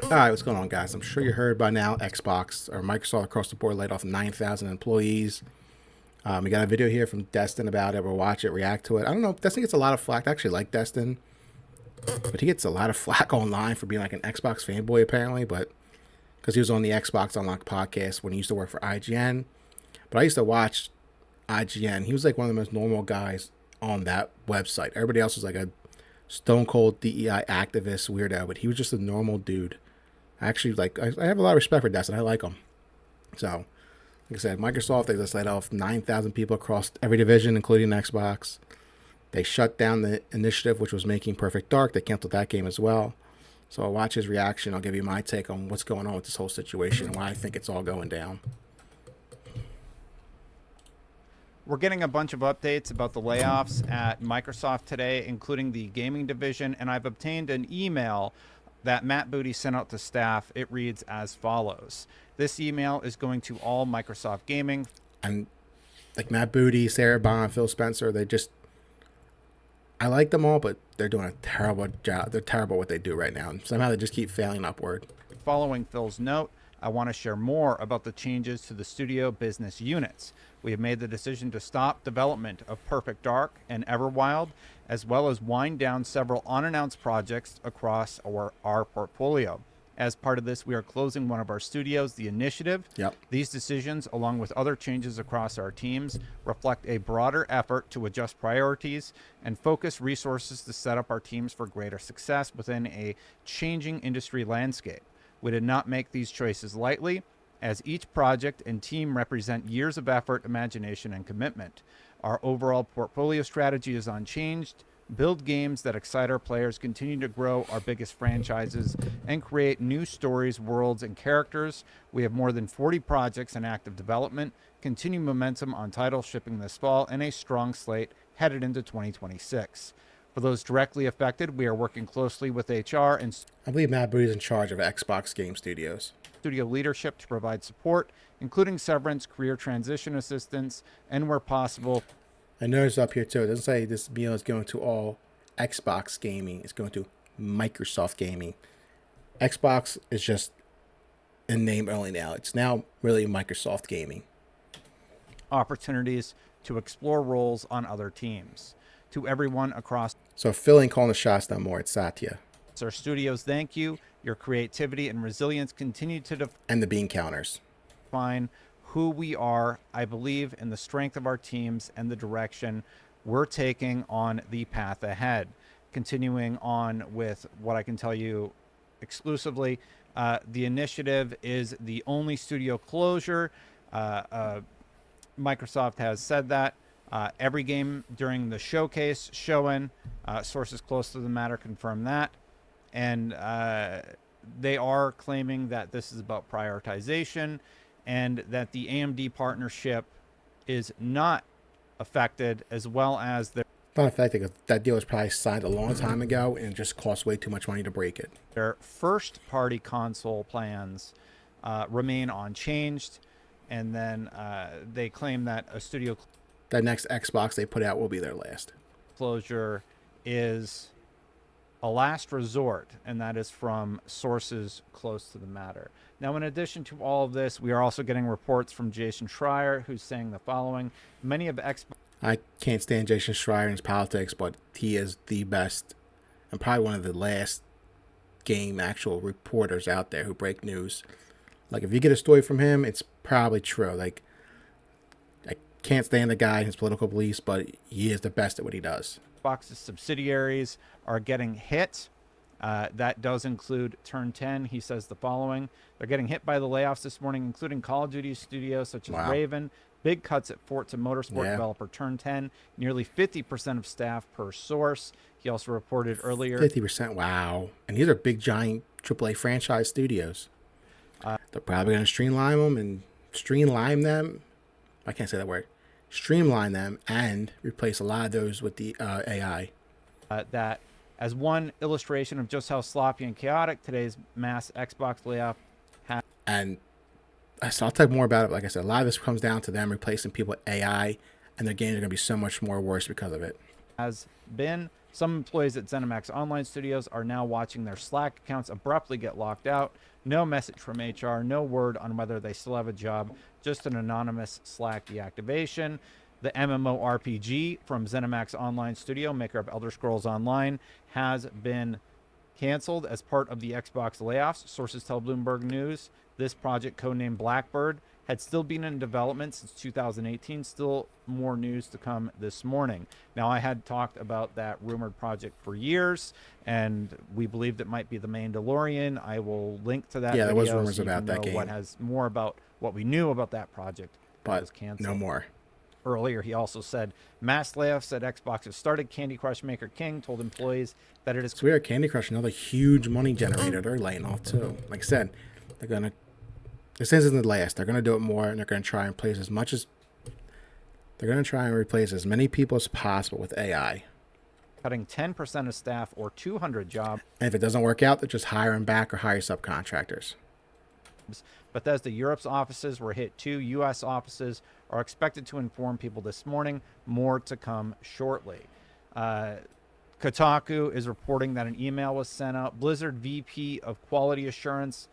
All right, what's going on, guys? I'm sure you heard by now. Xbox or Microsoft across the board laid off 9,000 employees. We got a video here from Destin about it. We'll watch it, react to it. I don't know. Destin gets a lot of flack. I actually like Destin, but he gets a lot of flack online for being like an Xbox fanboy, apparently. But because he was on the Xbox Unlocked podcast when he used to work for IGN. But I used to watch IGN. He was like one of the most normal guys on that website. Everybody else was like a stone cold DEI activist weirdo, but he was just a normal dude. Actually, I have a lot of respect for Destin. I like him. So, like I said, Microsoft, they just laid off 9,000 people across every division, including Xbox. They shut down the initiative, which was making Perfect Dark. They canceled that game as well. So I'll watch his reaction. I'll give you my take on what's going on with this whole situation and why I think it's all going down. We're getting a bunch of updates about the layoffs at Microsoft today, including the gaming division, and I've obtained an email that Matt Booty sent out to staff. It reads as follows. This email is going to all Microsoft Gaming. And like Matt Booty, Sarah Bond, Phil Spencer, I like them all, but they're doing a terrible job. They're terrible at what they do right now. And somehow they just keep failing upward. Following Phil's note, I want to share more about the changes to the studio business units. We have made the decision to stop development of Perfect Dark and Everwild, as well as wind down several unannounced projects across our portfolio. As part of this, we are closing one of our studios, The Initiative. Yep. These decisions, along with other changes across our teams, reflect a broader effort to adjust priorities and focus resources to set up our teams for greater success within a changing industry landscape. We did not make these choices lightly, as each project and team represent years of effort, imagination, and commitment. Our overall portfolio strategy is unchanged. Build games that excite our players, continue to grow our biggest franchises, and create new stories, worlds, and characters. We have more than 40 projects in active development, continue momentum on titles shipping this fall, and a strong slate headed into 2026. For those directly affected, we are working closely with HR and I believe Matt Booty's in charge of Xbox Game Studios. studio leadership to provide support, including severance, career transition assistance, and where possible, I noticed up here too, it doesn't say this meal is going to all Xbox Gaming. It's going to Microsoft Gaming. Xbox is just in name only now. It's now really Microsoft Gaming. opportunities to explore roles on other teams. To everyone across So Phil ain't calling the shots no more. It's Satya. our studios, thank you. Your creativity and resilience continue to And the bean counters. define who we are. I believe in the strength of our teams and the direction we're taking on the path ahead. Continuing on with what I can tell you exclusively, the Initiative is the only studio closure. Microsoft has said that. Every game during the showcase showing, sources close to the matter confirm that. And they are claiming that this is about prioritization and that the AMD partnership is not affected, as well as Not affected because that deal was probably signed a long time ago and it just costs way too much money to break it. their first party console plans remain unchanged. And then they claim that a studio That next Xbox they put out will be their last. closure is a last resort, and that is from sources close to the matter. Now, in addition to all of this, we are also getting reports from Jason Schreier, who's saying the following. Many of Xbox I can't stand Jason Schreier and his politics, but he is the best and probably one of the last game actual reporters out there who break news. Like, if you get a story from him, it's probably true. Like, I can't stand the guy and his political beliefs, but he is the best at what he does. Xbox's subsidiaries are getting hit. That does include Turn 10. He says the following. They're getting hit by the layoffs this morning, including Call of Duty studios such as Wow. Raven. Big cuts at Forza Motorsport Yeah. developer Turn 10. Nearly 50% of staff per source. He also reported earlier 50%, wow. And these are big, giant AAA franchise studios. They're probably going to streamline them. I can't say that word. Streamline them and replace a lot of those with the AI. that as one illustration of just how sloppy and chaotic today's mass Xbox layoff And so I'll talk more about it. Like I said, a lot of this comes down to them replacing people with AI, and their games are going to be so much more worse because of it. has been. Some employees at ZeniMax Online Studios are now watching their Slack accounts abruptly get locked out. No message from HR, no word on whether they still have a job, just an anonymous Slack deactivation. The MMORPG from ZeniMax Online Studio, maker of Elder Scrolls Online, has been canceled as part of the Xbox layoffs. Sources tell Bloomberg News this project, codenamed Blackbird, had still been in development since 2018. Still more news to come this morning. Now, I had talked about that rumored project for years, and we believed it might be the Mandalorian. I will link to that. Yeah, there was video rumors so you about can that know what game, has more about what we knew about that project that was but canceled. no more. Earlier, he also said mass layoffs at Xbox have started. Candy Crush maker King told employees that it is. So we are Candy Crush, another huge money generator. They're laying off too. Like I said, they're gonna. This isn't the last. They're gonna do it more, and they're gonna try and replace as much as. They're gonna try and replace as many people as possible with AI. Cutting 10% of staff or 200 jobs. And if it doesn't work out, they're just hiring back or hire subcontractors. Bethesda Europe's offices were hit too. U.S. offices are expected to inform people this morning. More to come shortly. Kotaku is reporting that an email was sent out. Blizzard VP of Quality Assurance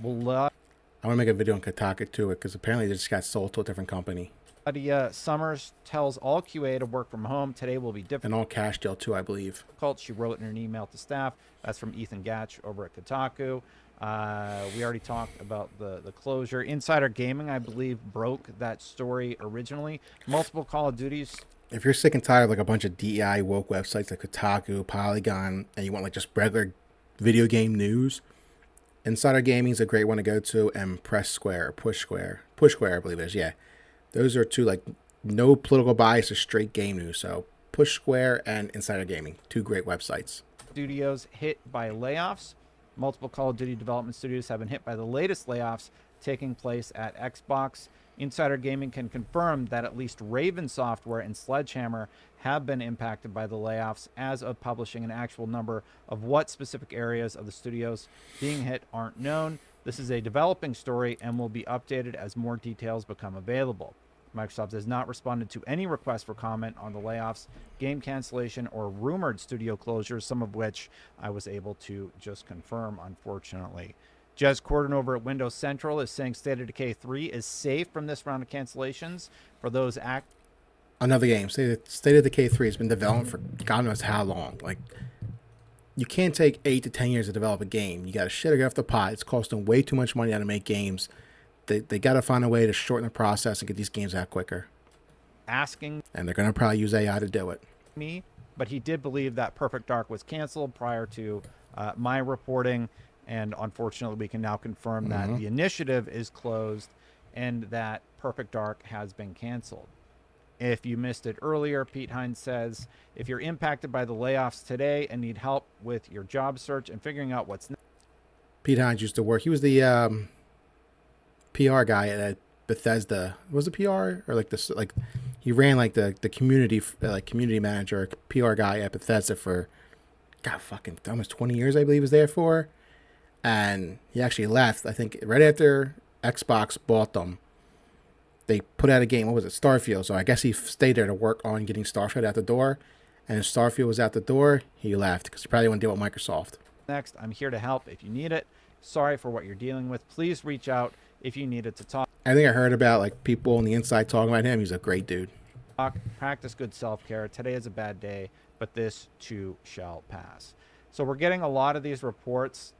will. I want to make a video on Kotaku too, because apparently they just got sold to a different company. Claudia Summers tells all QA to work from home. Today will be difficult. An all cash deal too, I believe. She wrote in an email to staff. That's from Ethan Gatch over at Kotaku. We already talked about the closure. Insider Gaming, I believe, broke that story originally. Multiple Call of Duties. If you're sick and tired of like a bunch of DEI woke websites like Kotaku, Polygon, and you want like just regular video game news, Insider Gaming is a great one to go to, and Press Square or Push Square, I believe it is. Yeah, those are two like no political bias, or straight game news. So Push Square and Insider Gaming, two great websites. Studios hit by layoffs. Multiple Call of Duty development studios have been hit by the latest layoffs taking place at Xbox. Insider Gaming can confirm that at least Raven Software and Sledgehammer have been impacted by the layoffs. As of publishing, an actual number of what specific areas of the studios being hit aren't known. This is a developing story and will be updated as more details become available. Microsoft has not responded to any request for comment on the layoffs, game cancellation, or rumored studio closures, some of which I was able to just confirm, unfortunately. Jez Corden over at Windows Central is saying State of Decay 3 is safe from this round of cancellations for those Another game. State of Decay 3 has been developed for God knows how long. Like, you can't take 8 to 10 years to develop a game. You got to shit or get off the pot. It's costing way too much money now to make games. They got to find a way to shorten the process and get these games out quicker. asking And they're going to probably use AI to do it. me, but he did believe that Perfect Dark was canceled prior to my reporting. And unfortunately, we can now confirm that the initiative is closed and that Perfect Dark has been canceled. If you missed it earlier, Pete Hines says, if you're impacted by the layoffs today and need help with your job search and figuring out what's next. Pete Hines used to work. He was the PR guy at Bethesda. Was it PR or like this? Like he ran like the community community manager, PR guy at Bethesda for fucking almost 20 years, I believe, he was there for. And he actually left, I think, right after Xbox bought them. They put out a game, what was it, Starfield. So I guess he stayed there to work on getting Starfield out the door. And if Starfield was out the door, he left because he probably wouldn't deal with Microsoft. Next, I'm here to help if you need it. Sorry for what you're dealing with. Please reach out if you needed to talk. I think I heard about like people on the inside talking about him. He's a great dude. Practice good self-care. Today is a bad day, but this too shall pass. So we're getting a lot of these reports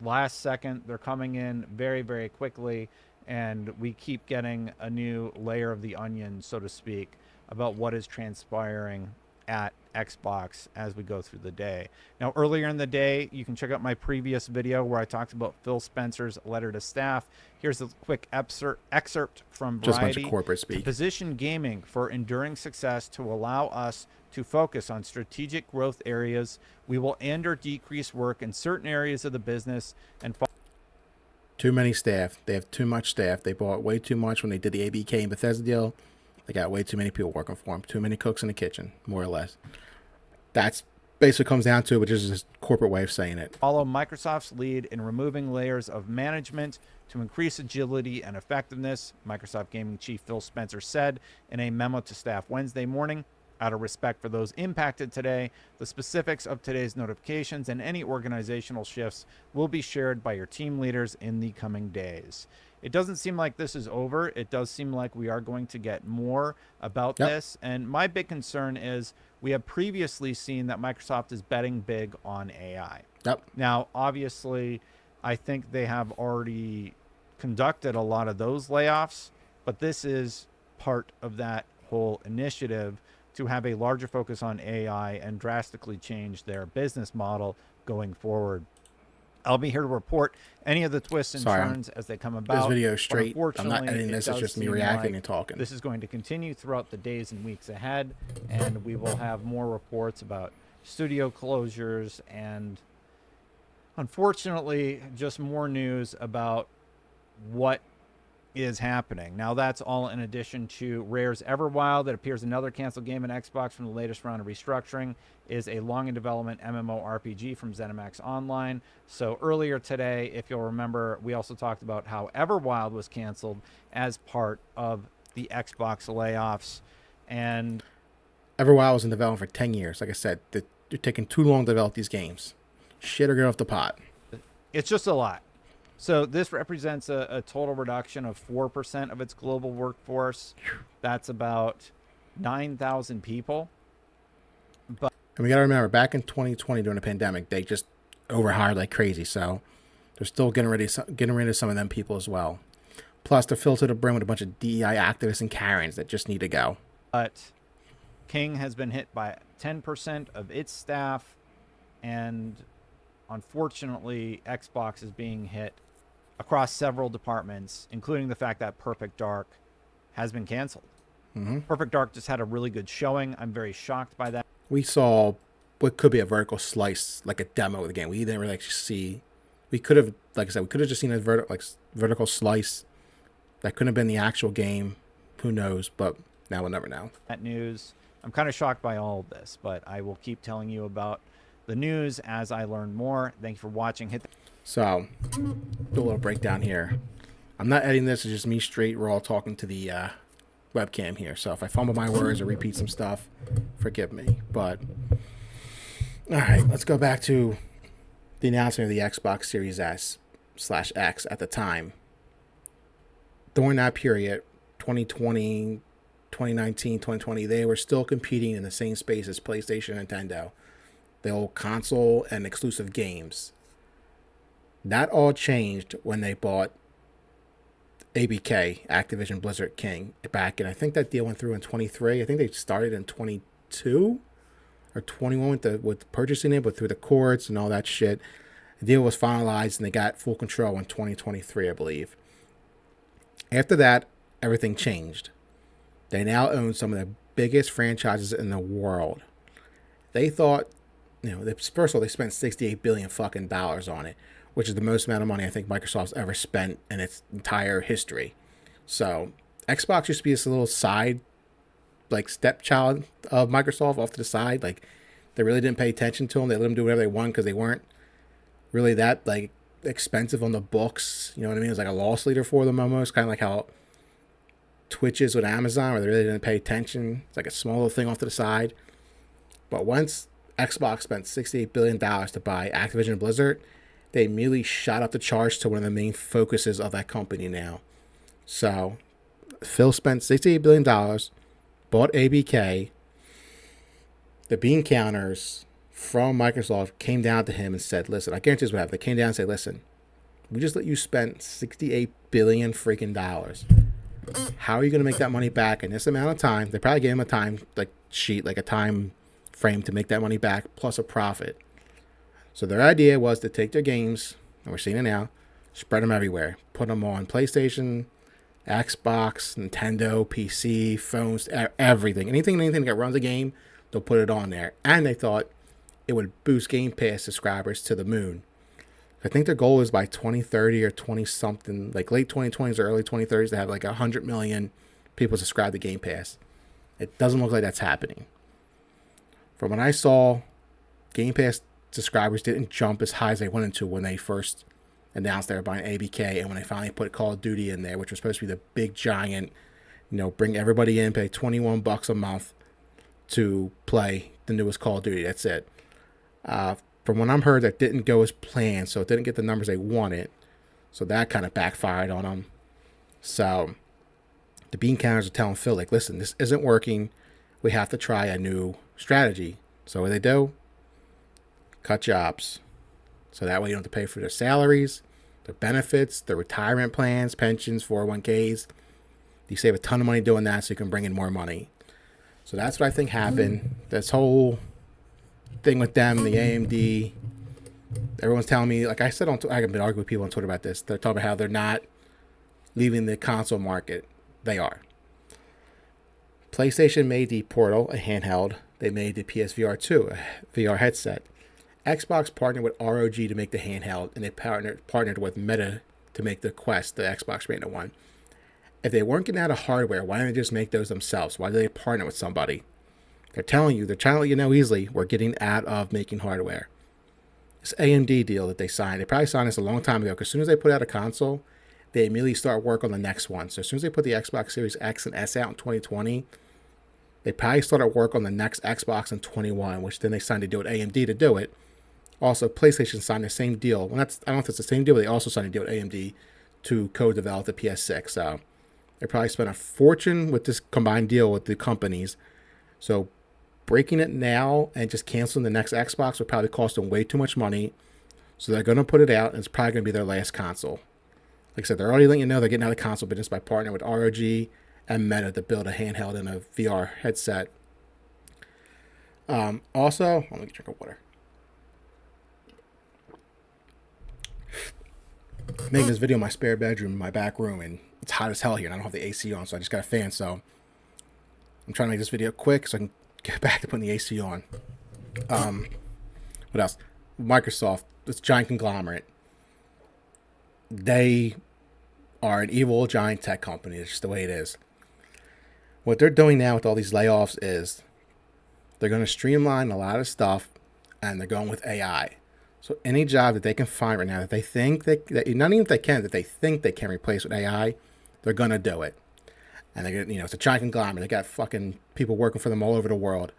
last second. They're coming in very, very quickly, and we keep getting a new layer of the onion, so to speak, about what is transpiring at Xbox as we go through the day. Now, earlier in the day, you can check out my previous video where I talked about Phil Spencer's letter to staff. Here's a quick excerpt from Just a bunch Variety. of corporate speak. To position gaming for enduring success to allow us to focus on strategic growth areas, we will end or decrease work in certain areas of the business and Too many staff. They have too much staff. They bought way too much when they did the ABK and Bethesda deal. They got way too many people working for them. Too many cooks in the kitchen, more or less. That's basically comes down to it, which is his corporate way of saying it. follow Microsoft's lead in removing layers of management to increase agility and effectiveness, Microsoft Gaming Chief Phil Spencer said in a memo to staff Wednesday morning. Out of respect for those impacted today, the specifics of today's notifications and any organizational shifts will be shared by your team leaders in the coming days. It doesn't seem like this is over. It does seem like we are going to get more about Yep. this. And my big concern is we have previously seen that Microsoft is betting big on AI. Yep. Now, obviously, I think they have already conducted a lot of those layoffs, but this is part of that whole initiative to have a larger focus on AI and drastically change their business model going forward. I'll be here to report any of the twists and Sorry, turns as they come about. this video is straight. I'm not Unfortunately, editing it this. It's does just me seem reacting like and talking. this is going to continue throughout the days and weeks ahead, and we will have more reports about studio closures and, unfortunately, just more news about what is happening. Now, that's all in addition to Rare's Everwild. That appears another canceled game in Xbox from the latest round of restructuring is a long in development MMORPG from ZeniMax Online. So earlier today, if you'll remember, we also talked about how Everwild was canceled as part of the Xbox layoffs. And Everwild was in development for 10 years. Like I said, they're taking too long to develop these games. Shit are getting off the pot. it's just a lot. So this represents a total reduction of 4% of its global workforce. That's about 9,000 people. But And we got to remember, back in 2020 during the pandemic, they just overhired like crazy. So they're still getting rid of some of them people as well. Plus, they're filled to the brim with a bunch of DEI activists and Karens that just need to go. King has been hit by 10% of its staff, and unfortunately, Xbox is being hit across several departments, including the fact that Perfect Dark has been canceled. Perfect Dark just had a really good showing. I'm very shocked by that. We saw what could be a vertical slice, like a demo of the game. We didn't really actually see. We could have, like I said, we could have just seen a vertical slice. That couldn't have been the actual game. Who knows? But now we'll never know. That news. I'm kind of shocked by all of this, but I will keep telling you about the news as I learn more. Thank you for watching. So, do a little breakdown here. I'm not editing this. It's just me straight raw talking to the webcam here. So if I fumble my words or repeat some stuff, forgive me. But, all right, let's go back to the announcement of the Xbox Series S/X at the time. During that period, 2020, 2019, 2020, they were still competing in the same space as PlayStation and Nintendo. The old console and exclusive games. That all changed when they bought ABK, Activision Blizzard King, back. And I think that deal went through in 23. I think they started in 22 or 21 with purchasing it, but through the courts and all that shit. The deal was finalized and they got full control in 2023, I believe. After that, everything changed. They now own some of the biggest franchises in the world. They thought, first of all, they spent $68 billion fucking dollars on it, which is the most amount of money I think Microsoft's ever spent in its entire history. So Xbox used to be this little side, like stepchild of Microsoft off to the side. Like they really didn't pay attention to them. They let them do whatever they want because they weren't really that like expensive on the books. You know what I mean? It was like a loss leader for them almost, kind of like how Twitch is with Amazon, where they really didn't pay attention. It's like a small little thing off to the side. But once Xbox spent $68 billion to buy Activision Blizzard, they immediately shot up the charts to one of the main focuses of that company now. So Phil spent $68 billion, bought ABK. The bean counters from Microsoft came down to him and said, listen, I guarantee this what happened. They came down and said, listen, we just let you spend $68 billion freaking dollars. How are you going to make that money back in this amount of time? They probably gave him a time sheet, like a time frame to make that money back plus a profit. So their idea was to take their games, and we're seeing it now, spread them everywhere. Put them on PlayStation, Xbox, Nintendo, PC, phones, everything. Anything that runs a game, they'll put it on there. And they thought it would boost Game Pass subscribers to the moon. I think their goal is by 2030 or 20-something, like late 2020s or early 2030s, to have like 100 million people subscribe to Game Pass. It doesn't look like that's happening. From what I saw, Game Pass subscribers didn't jump as high as they wanted to when they first announced they were buying ABK, and when they finally put Call of Duty in there, which was supposed to be the big giant, bring everybody in, pay $21 a month, to play the newest Call of Duty. That's it. From what I'm heard, that didn't go as planned, so it didn't get the numbers they wanted. So that kind of backfired on them. So the bean counters are telling Phil, like, listen, this isn't working. We have to try a new strategy. So what they do? Cut jobs. So that way you don't have to pay for their salaries, their benefits, their retirement plans, pensions, 401ks. You save a ton of money doing that so you can bring in more money. So that's what I think happened. This whole thing with them, the AMD, everyone's telling me, like I said, I've been arguing with people on Twitter about this. They're talking about how they're not leaving the console market. They are. PlayStation made the Portal, a handheld. They made the PSVR 2, a VR headset. Xbox partnered with ROG to make the handheld, and they partnered with Meta to make the Quest, the Xbox branded one. If they weren't getting out of hardware, why didn't they just make those themselves? Why did they partner with somebody? They're trying to let you know easily, we're getting out of making hardware. This AMD deal that they signed, they probably signed this a long time ago, because as soon as they put out a console, they immediately start work on the next one. So as soon as they put the Xbox Series X and S out in 2020, they probably started work on the next Xbox in 21, which then they signed a deal with AMD to do it. Also, PlayStation signed the same deal. Well, I don't know if it's the same deal, but they also signed a deal with AMD to co-develop the PS6. So they probably spent a fortune with this combined deal with the companies. So breaking it now and just canceling the next Xbox would probably cost them way too much money. So they're going to put it out, and it's probably going to be their last console. Like I said, they're already letting you know they're getting out of the console business by partnering with ROG and Meta to build a handheld and a VR headset. Also, let me drink of water. I'm making this video in my spare bedroom, in my back room, and it's hot as hell here, and I don't have the AC on, so I just got a fan. So I'm trying to make this video quick so I can get back to putting the AC on. What else? Microsoft, this giant conglomerate. They are an evil giant tech company. It's just the way it is. What they're doing now with all these layoffs is they're going to streamline a lot of stuff, and they're going with AI. So any job that they can find right now that they think that not even if they can, that they think they can replace with AI, they're going to do it. And they're going to, it's a giant conglomerate. They got fucking people working for them all over the world.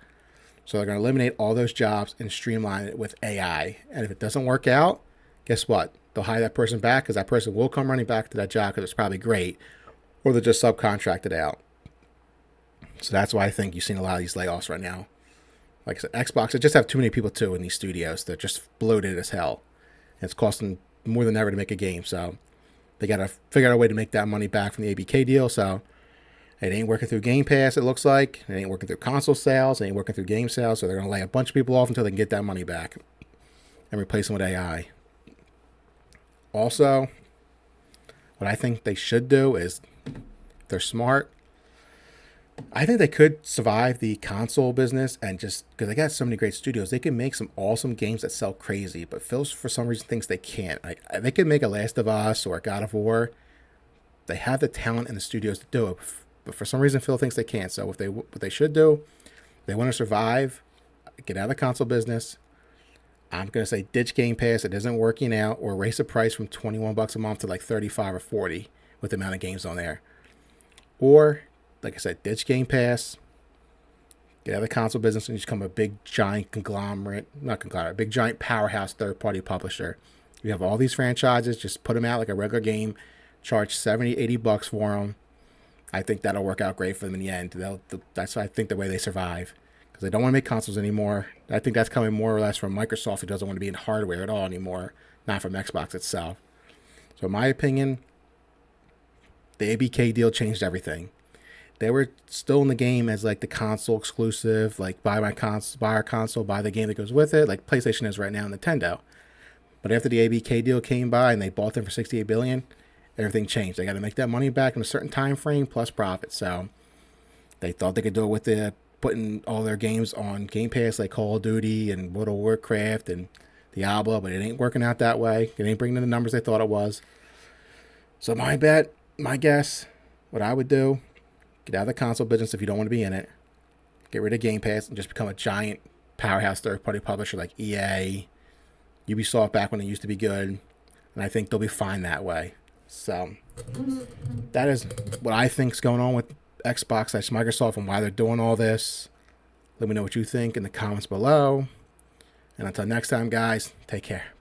So they're going to eliminate all those jobs and streamline it with AI. And if it doesn't work out, guess what? They'll hire that person back, because that person will come running back to that job because it's probably great, or they'll just subcontract it out. So that's why I think you've seen a lot of these layoffs right now. Like I said, Xbox, they just have too many people too in these studios. They're just bloated as hell. And it's costing more than ever to make a game. So they got to figure out a way to make that money back from the ABK deal. So it ain't working through Game Pass, it looks like. It ain't working through console sales. It ain't working through game sales. So they're going to lay a bunch of people off until they can get that money back and replace them with AI. Also, what I think they should do is, if they're smart, I think they could survive the console business, and just because they got so many great studios, they can make some awesome games that sell crazy. But Phil, for some reason, thinks they can't. Like, they could make a Last of Us or a God of War. They have the talent and the studios to do it, but for some reason, Phil thinks they can't. So what they should do, they want to survive, get out of the console business. I'm gonna say ditch Game Pass. It isn't working out, or raise the price from $21 a month to like 35 or 40 with the amount of games on there. Or, like I said, ditch Game Pass, get out of the console business, and just become a big giant big giant powerhouse third-party publisher. You have all these franchises, just put them out like a regular game, charge $70-$80 for them. I think that'll work out great for them in the end. That's, I think, the way they survive, because they don't want to make consoles anymore. I think that's coming more or less from Microsoft, who doesn't want to be in hardware at all anymore, not from Xbox itself. So in my opinion, the ABK deal changed everything. They were still in the game as like the console exclusive, like buy our console, buy the game that goes with it, like PlayStation is right now, Nintendo. But after the ABK deal came by and they bought them for $68 billion, everything changed. They got to make that money back in a certain time frame plus profit. So they thought they could do it with putting all their games on Game Pass, like Call of Duty and World of Warcraft and Diablo, but it ain't working out that way. It ain't bringing in the numbers they thought it was. So my guess, what I would do, get out of the console business if you don't want to be in it. Get rid of Game Pass and just become a giant powerhouse third-party publisher like EA, Ubisoft back when it used to be good. And I think they'll be fine that way. So that is what I think is going on with Xbox / Microsoft and why they're doing all this. Let me know what you think in the comments below. And until next time, guys, take care.